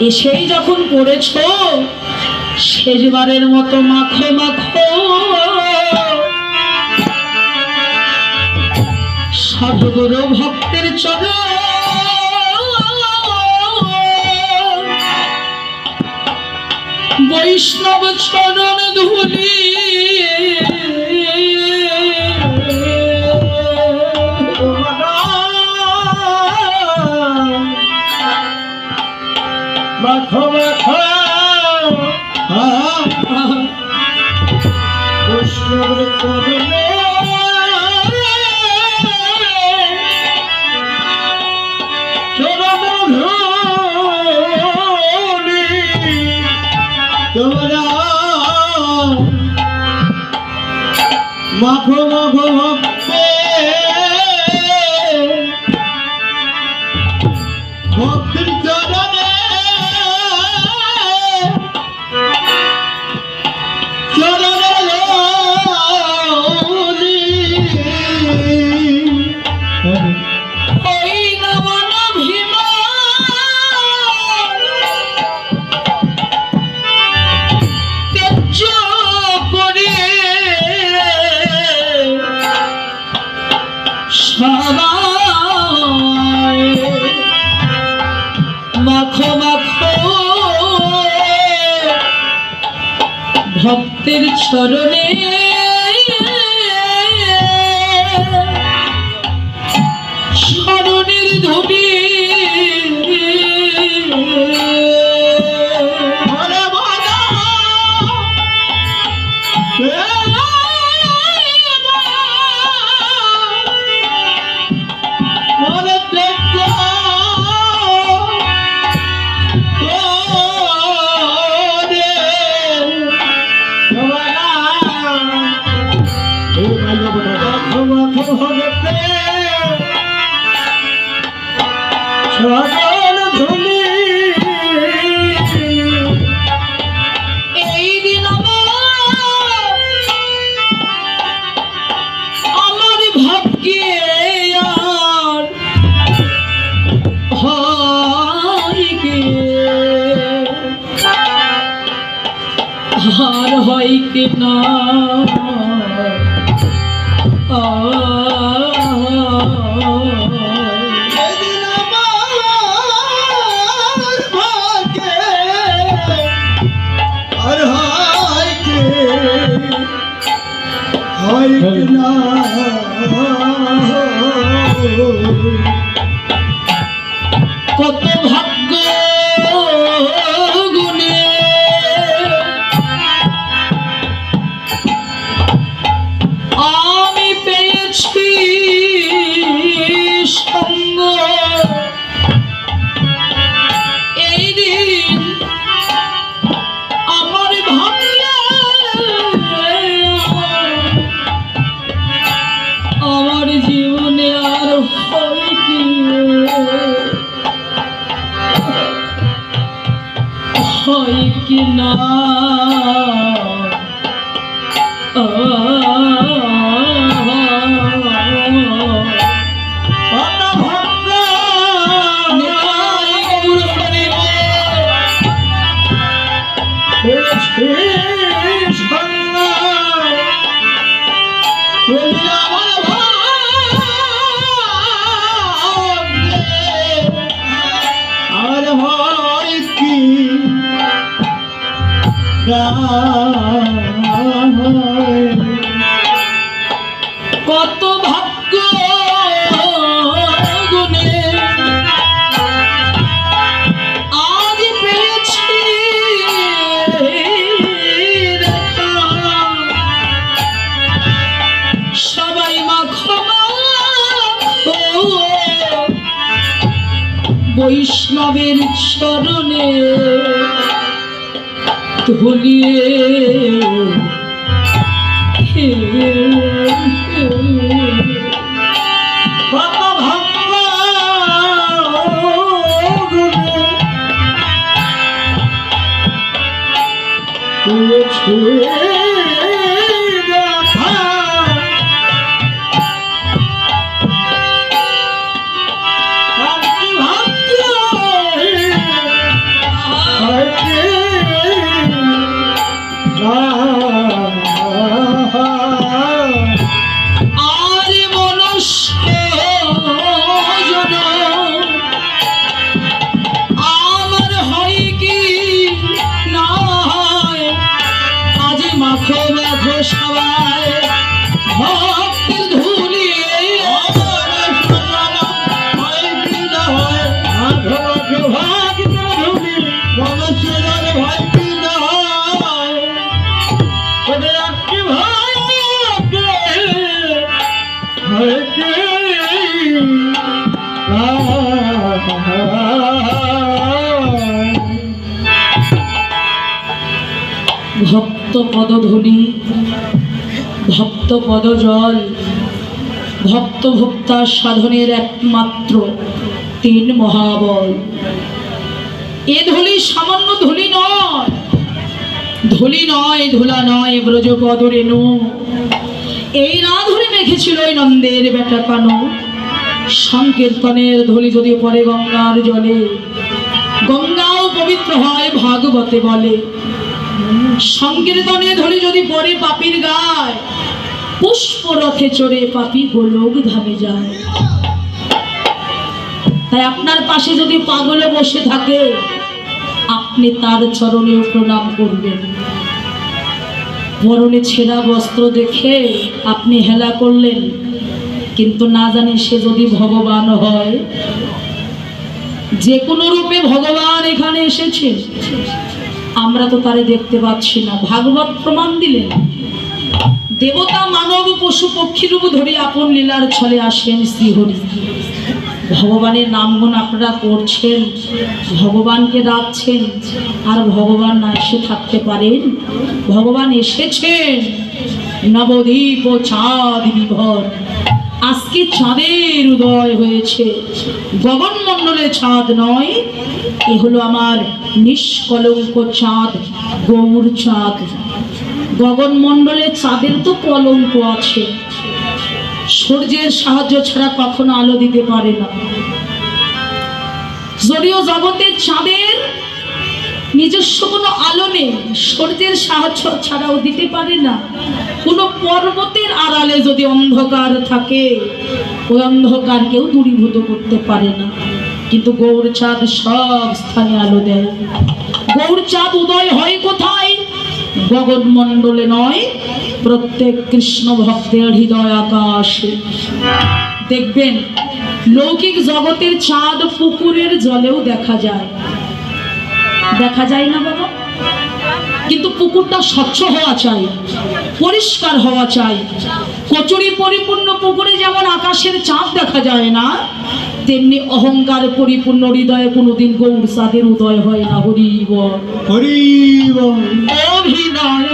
এসেই যখন পড়েছ শেষবারের মতো মাখো মাখো সদ্গুরু ভক্তের চরণ, বৈষ্ণব চরণ ধুলি মাখো মাখো বৈষ্ণবের চরণে মাখো মাখো ভক্তে ভক্তির চরণে চরণে ওই নমন ভীমা তেজ করে সবাই মাখো মাখো ভক্তের চরণে শরণের ধুলি এই দিন আমার ভাগ্যে আর হয় কি না কত ভাগ্য গুণে আমি পেয়েছি সঙ্গ, এই দিন আমার ভাগ্যে আমার জীবনে আর হয় কি হয় কি না আর হয় কি কত ভাগ্য গুণে আজ পেয়েছি দেখা, সবাই মাখো মাখো বৈষ্ণবের চরণে ধুলিয়ে কত ভাগ্য ভক্ত পদধূলি, ভক্ত পদজল, ভক্ত ভক্তা সাধনের একমাত্র তিন মহাবল। এ ধূলি সামান্য ধূলি নয়, ধূলি নয়, ধুলা নয়, ব্রজপদ রেণু। এই না ধরে মেখেছিল ওই নন্দের বেটা কানু। সংকীর্তনের ধূলি যদি পড়ে গঙ্গার জলে, গঙ্গাও পবিত্র হয় ভাগবতে বলে। সংকীর্তনের ধূলি যদি পড়ে পাপীর গায়, পুষ্প রথে চড়ে পাপী গোলক ধামে যায়। তাই আপনার পাশে যদি পাগলে বসে থাকে, আপনি তার চরণেও প্রণাম করবেন। পরনে ছেঁড়া বস্ত্র দেখে আপনি হেলা করলেন, কিন্তু না জানি সে যদি ভগবান হয়। যে কোনো রূপে ভগবান এখানে এসেছে, আমরা তো তারে দেখতে পাচ্ছি না। ভাগবত প্রমাণ দিলেন, দেবতা মানব পশু পক্ষী রূপ ধরে আপন লীলার ছলে আসেন শ্রীহরি। ভগবানের নামগুণ আপনারা করছেন, ভগবানকে ডাকছেন, আর ভগবান না এসে থাকতে পারেন? ভগবান এসেছেন। নবদ্বীপ ও চাঁদ বিভর, আজকে চাঁদের উদয় হয়েছে। গগনমণ্ডলে চাঁদ নয়, এ হলো আমার নিষ্কলঙ্ক চাঁদ, গৌর চাঁদ। গগনমণ্ডলে চাঁদের তো কলঙ্ক আছে, সূর্যের সাহায্য ছাড়া কখনো আলো দিতে পারে না। যদিও জগতের চাঁদের নিজস্ব কোনো আলো নেই, সূর্যের সাহায্য ছাড়াও দিতে পারে না। কোনো পর্বতের আড়ালে যদি অন্ধকার থাকে, ওই অন্ধকার কেউ দূরীভূত করতে পারে না। কিন্তু গৌর চাঁদ সব স্থানে আলো দেয়। গৌর চাঁদ উদয় হয় কোথায়? গগনমণ্ডলে নয়, প্রত্যেক কৃষ্ণ ভক্তের হৃদয় আকাশে। দেখবেন লৌকিক জগতের চাঁদ পুকুরের জলেও দেখা যায়, দেখা যায় না বাবা? কিন্তু পুকুরটা স্বচ্ছ হওয়া চাই, পরিষ্কার হওয়া চাই। কচুরি পরিপূর্ণ পুকুরে যেমন আকাশের চাঁদ দেখা যায় না, তেমনি অহংকার পরিপূর্ণ হৃদয়ে কোনোদিন গৌর চাঁদের উদয় হয় না। হরি বল, হরি বল। অভিনয়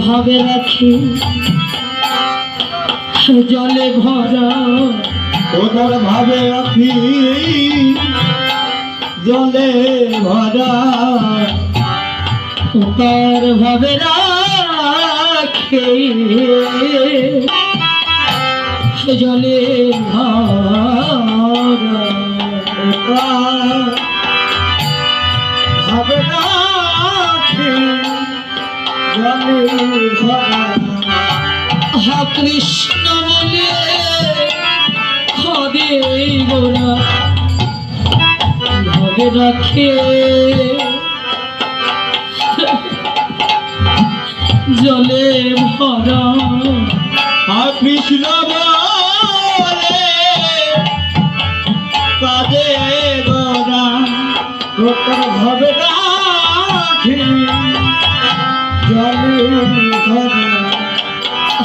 ভাবে রাখি জলে ভরা, ওদের ভাবে রাখি জলে ভরা, ওতার ভাবে রাখি জলে ভরা, ভাবে রাখি জলে ভরা। হা কৃষ্ণ বলে হবে গোরা ভাবে রাখে জলে ভরা। কৃষ্ণ বলে কাজে গোরা, ওটার ভাবে রাখি জলে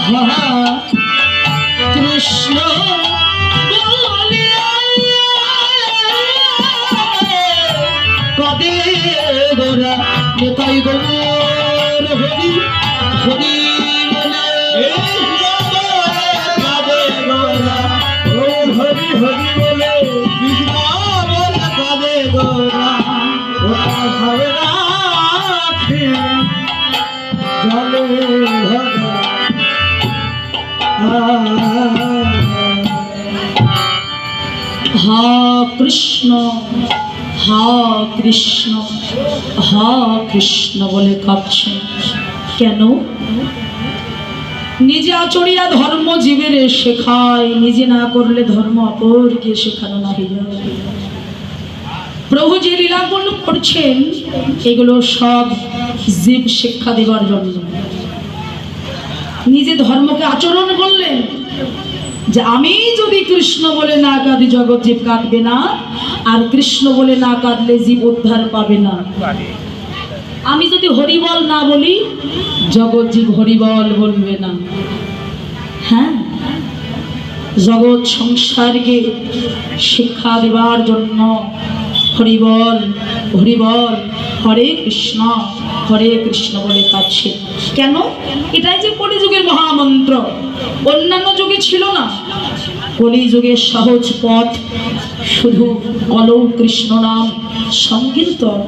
ভরা। কৃষ্ণ বলে কদে গোরা নেতাই গৌর হরি হরি বলে কাজে গোরা হা কৃষ্ণ কৃষ্ণ কৃষ্ণ বলে কাঁপছেন কেন? নিজে আচরিয়া ধর্ম জীবের শেখায়, নিজে না করলে ধর্ম অপরকে শেখানো না হইয়া। প্রভু যে লীলাগুলো করছেন এগুলো সব জীব শিক্ষা দেবার জন্য। নিজে ধর্মকে আচরণ করলেন যে আমি যদি কৃষ্ণ বলে না কাঁদি জগৎ জীব কাঁদবে না, আর কৃষ্ণ বলে না কাঁদলে জীব উদ্ধার পাবে না। আমি যদি হরিবল না বলি জগৎ জীব হরিবল বলবে না। হ্যাঁ, জগৎ সংসারকে শিক্ষা দেবার জন্য হরিবল হরিবল হরে কৃষ্ণ বলে কাছে। কেন? এটাই যে কলিযুগের মহামন্ত্র, অন্যান্য যুগে ছিল না। কলিযুগের সহজ পথ শুধু অলৌ কৃষ্ণ নাম সংকীর্তন।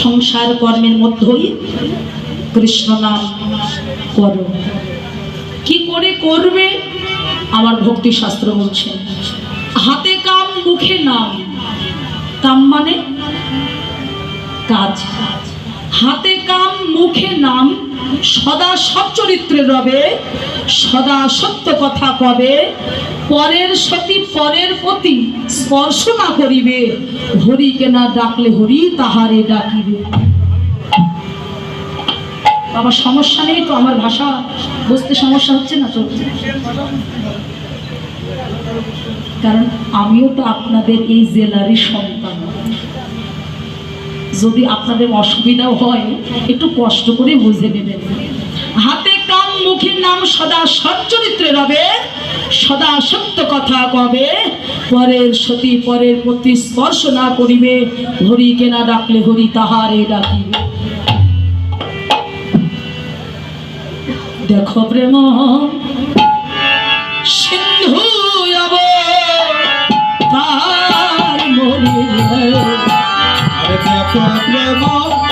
সংসার কর্মের মধ্যেই কৃষ্ণ নাম করো। কি করে করবে? আমার ভক্তি শাস্ত্র বলছে হাতে কাম মুখে নাম। কাম মানে কাজ, হাতে কাম মুখে নাম। সদা সচ্চরিত্রে রবে, সদা সত্য কথা কবে। পরের সতী পরের প্রতি স্পর্শ না করিবে। হরিকে না ডাকলে হরি তাহারে ডাকিবে। আমার সমস্যা নেই তো? আমার ভাষা বুঝতে সমস্যা হচ্ছে না তো? কারণ আমিও তো আপনাদের এই জেলারই সন্তান। যদি আপনাদের অসুবিধাও হয় একটু কষ্ট করে বুঝে নেবেন। হাতে কাম মুখে নাম, সদা সচ্চরিত্রে রবে, সদা সত্য কথা কবে। পরের সতী পরের প্রতি স্পর্শ না করিবে। হরিকে না ডাকলে হরি তাহারে ডাকিবে। দেখো প্রেম সিন্ধু তার মরিলে। আরে দেখো প্রেম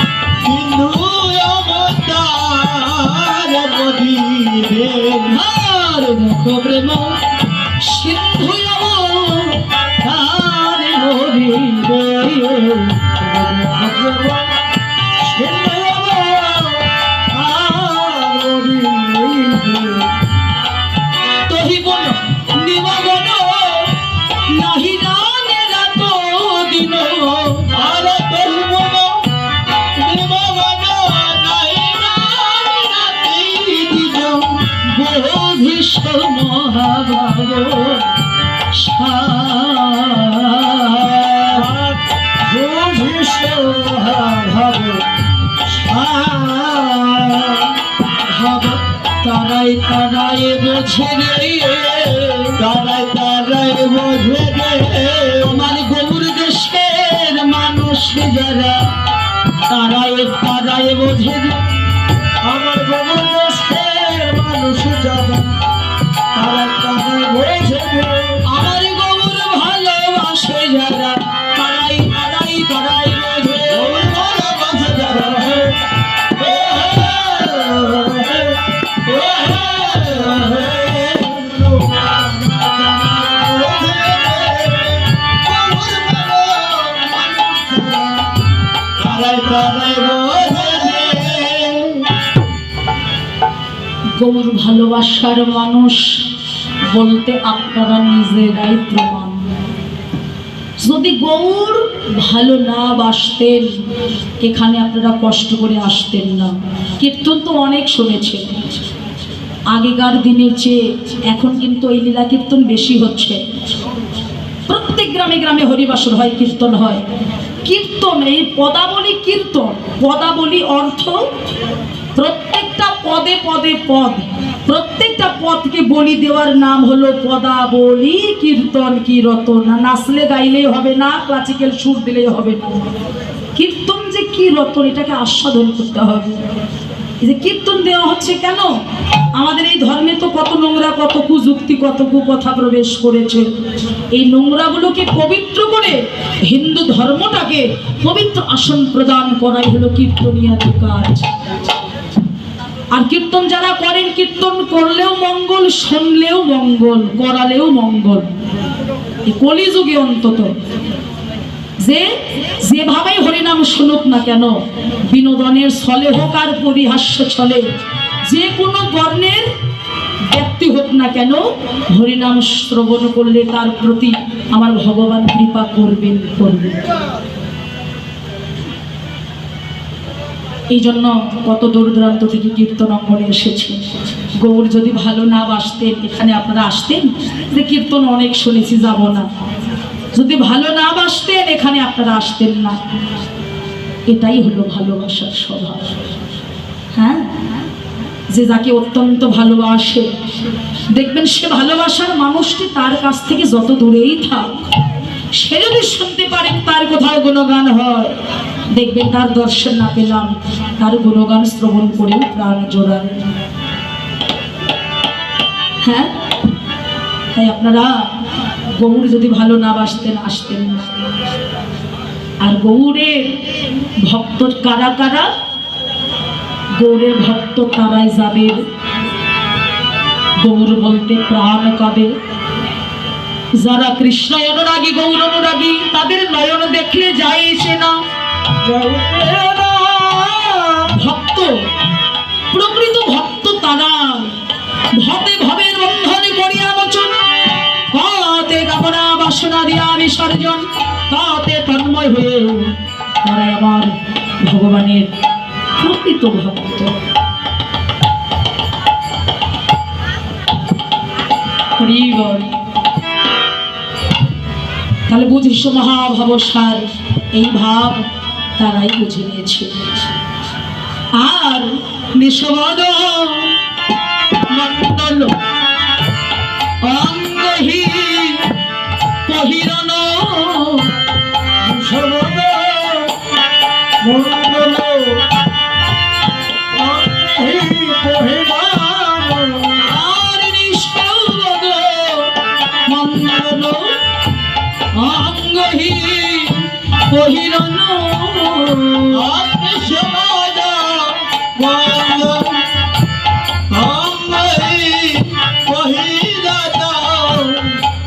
সিন্ধু অবতার মরিলে। আর দেখো প্রেম সিন্ধু তার মরিলে। তারাই তারাই বোঝে রে, তারাই তারাই বোঝে রে। আমার গৌর দেশের মানুষ যারা তারাই তারাই বোঝে রে। আমার গৌর দেশের মানুষ যারা তারাই তারাই বোঝে রে। আমার গৌর ভালোবাসে যারা তারাই তারাই তারাই বোঝে। গৌর ভালোবাসে যারা গৌর ভালোবাসার মানুষ বলতে আপনারা নিজেরাই প্রমাণ। যদি গৌর ভালো না বাসতেন এখানে আপনারা কষ্ট করে আসতেন না। কীর্তন তো অনেক শুনেছেন, আগেকার দিনের চেয়ে এখন কিন্তু এই লীলা কীর্তন বেশি হচ্ছে। প্রত্যেক গ্রামে গ্রামে হরিবাসর হয়, কীর্তন হয়। কীর্তন এই পদাবলী কীর্তন, পদাবলী অর্থ প্রত্যেকটা পদে পদে পদ, প্রত্যেকটা পদকে বলি দেওয়ার নাম হলো পদাবলী কীর্তন। কীর্তন না নাচলে গাইলেই হবে না, ক্লাসিক্যাল সুর দিলেই হবে না। কীর্তন যে কীর্তন এটাকে আস্বাদন করতে হবে। এই যে কীর্তন দেওয়া হচ্ছে কেন? আমাদের এই ধর্মে তো কত নোংরা, কত কুযুক্তি, কত কুকথা প্রবেশ করেছে। এই নোংরাগুলোকে পবিত্র করে হিন্দু ধর্মটাকে পবিত্র আসন প্রদান করাই হলো কীর্তনিয়ার কাজ। আর কীর্তন যারা করেন, কীর্তন করলেও মঙ্গল, শুনলেও মঙ্গল, করালেও মঙ্গল। এই কলিযুগে অন্তত যে যেভাবেই হরিনাম শুনুক না কেন, বিনোদনের ছলে হোক আর পরিহাস্য ছলে, যে কোনো বর্ণের ব্যক্তি হোক না কেন, হরিনাম শ্রবণ করলে তার প্রতি আমার ভগবান কৃপা করবেন করবেন। এই জন্য কত দূর দূরান্ত থেকে কীর্তন অঙ্গনে এসেছে। গৌর যদি ভালো না বাসতেন এখানে আপনারা আসতেন? যে কীর্তন অনেক শুনেছি, যাব না। যদি ভালো না বাসতেন এখানে আপনারা আসতেন না। এটাই হলো ভালোবাসার স্বভাব। হ্যাঁ, যে যাকে অত্যন্ত ভালোবাসে, দেখবেন সে ভালোবাসার মানুষটি তার কাছ থেকে যত দূরেই থাক, সে যদি শুনতে পারে তার কোথাও গুণগান হয়, দেখবেন তার দর্শন না পেলাম, তার গুণগান শ্রবণ করে প্রাণ জোড়ায়। হ্যাঁ, তাই আপনারা গৌর যদি ভালো না বাসতেন আসতেন না। আর গৌরের ভক্ত কারা কারা? গৌরের ভক্ত তারাই যাবে গৌর বলতে প্রাণ কাঁদে। যারা কৃষ্ণ অনুরাগী, গৌর অনুরাগী, তাদের নয়ন দেখলে যাইছে না। ভক্ত, প্রকৃত ভক্ত তারা ভবে ভবের বন্ধনে করিয়া মোচন, তাতে কামনা বাসনা দিয়া বিসর্জন, তাতে তন্ময় হয়ে তারা আমার ভগবানের প্রকৃত ভক্ত। তাহলে বুঝিস মহাভাবসার এই ভাব তারাই বুঝে নিয়েছে। আর নিঃসবাদ মন্ডল অঙ্গহীন পহিরন, নিঃসবাদ মন্ডল অঙ্গহীন পহিরন, আর নিঃসবাদ মন্ডল অঙ্গহীন পহিরন, নিঃসবাদ মন্ডল অঙ্গহীন পহিরন,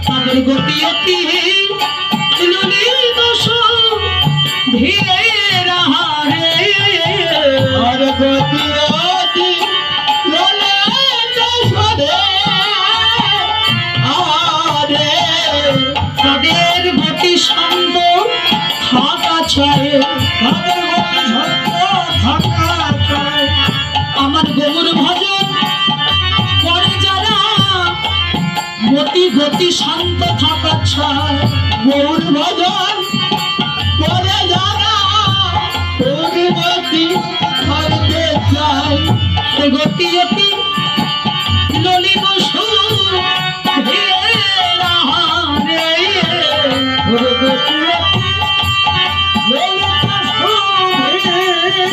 তাদের গতি অতি ললিত ধীরে রাহারে, আর গতি ললিত সদে আরে, তাদের গতি শান্ত থাকা চায়, তাদের গতি সত্য থাকা চাই। আমার গৌর ভজন করে যারা গতি গতি শান্ত থাকা চায়। গৌর ভজন করে যারা গতি থাকতে চাই, সে গতি অতি ললিত ধীরে রাহারে, ওরে গতি ললিত সুধীর।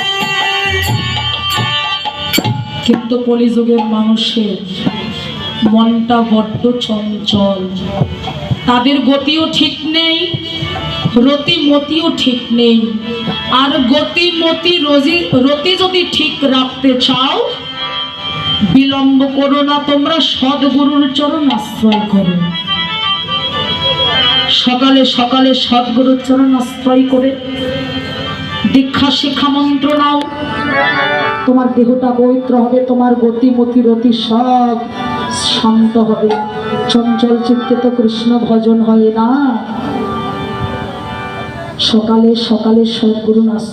কিন্তু কলিযুগের মানুষের মনটা বড্ড চঞ্চল, তাদের গতিও ঠিক নেই, রতিমতিও ঠিক নেই। আর গতিমতি রতি যদি ঠিক রাখতে চাও, বিলম্ব করো না, তোমরা সদ্গুরুর চরণ আশ্রয় করো। সকালে সকালে সদ্গুরুর চরণ আশ্রয় করে দীক্ষা শিক্ষা মন্ত্র নাও, তোমার দেহটা পবিত্র হবে, তোমার গতিমতি রতি সব শান্ত হবে। চঞ্চল চিত্তে তো কৃষ্ণ ভজন হয় না। সকালে সকালে সদ্গুরু